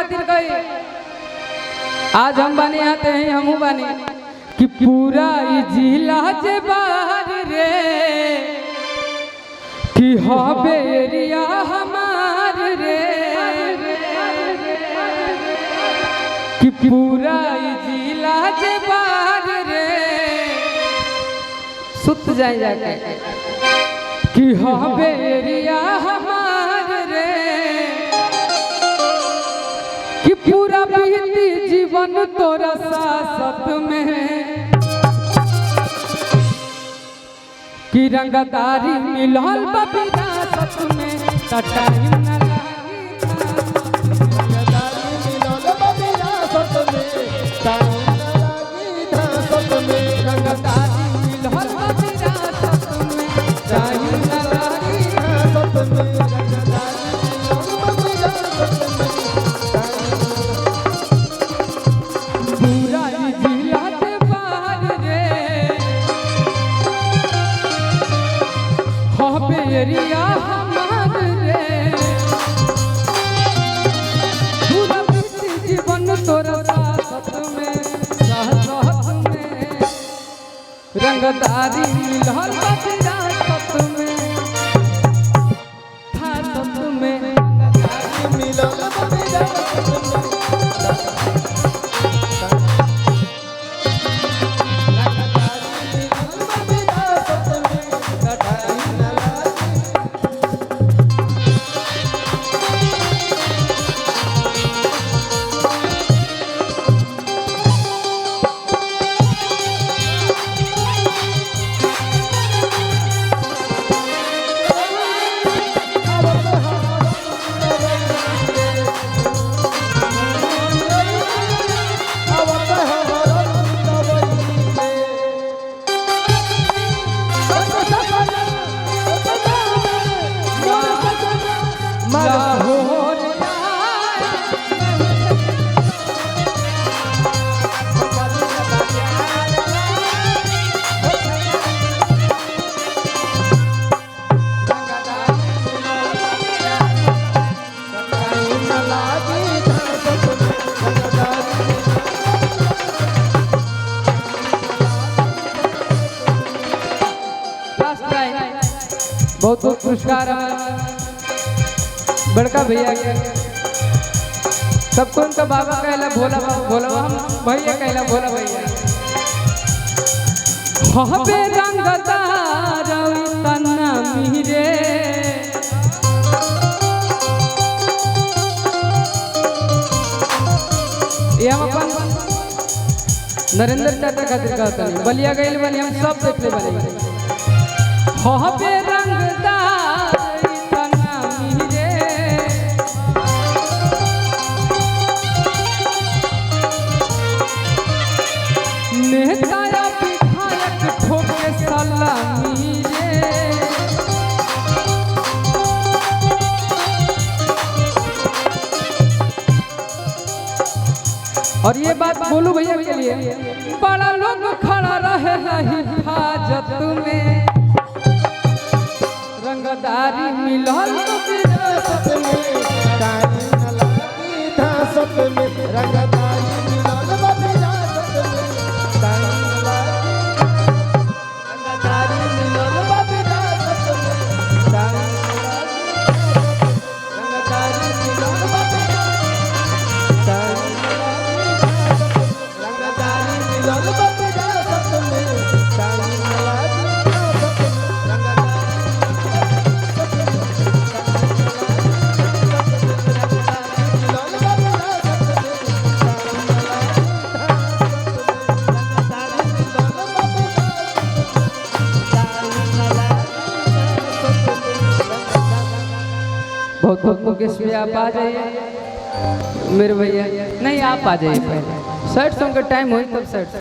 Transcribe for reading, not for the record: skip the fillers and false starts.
खातिर गई। आज हम बने आते हैं हमू बने कि पूरा जिला जे बाहर रे कि हबे एरिया हमार रे कि पूरा जिला जे बाहर रे सुत जाए जाके कि हबे एरिया हमार रे कि पूरा बीती जीवन तोरा साथ में कि रंगदारी मिलल विरासत में टाइम न लागी रंगदारी मिलल विरासत में टाइम न लागी धासत में रंगदारी मिलल विरासत में टाइम न लागी धासत में रंगदारी मिलल विरासत में पूरा जिला के बाहर रे हबे एरिया हमार रे पूरा बीती जीवन तोरा साथ में रंगदारी मिलल विरासत में धासत में रंगदारी मिलल विरासत में बहुत बहुत पुरस्कार बड़का भैया के सबको उनका बाबा कहला भोला भोला हम भैया कहला भोला भैया हबे रंगदार तना मीरे ये हम अपन नरेंद्र चाचा खातिर कहता नहीं बलिया गइल बनी हम सब देख ले बनी हबे रंगदार तना मीरे नेता विधायक ठोके सलामी रे और ये बात बोलू भैया के लिए बड़ा लोग खड़ा रहे हिफाजत में रंगदारी मिलल विरासत में टाइम न लागी धासत में रंगदारी मिलल विरासत में टाइम न लागी रंगदारी मिलल विरासत में टाइम न लागी रंगदारी मिलल विरासत टाइम न लागी रंगदारी मिलल विरासत में टाइम न लागी बहुत बहुत मुकेश भैया आप आ जाइए मेरे भैया नहीं आप आ जाइए पहले 60 सॉन्ग का टाइम हो तब 60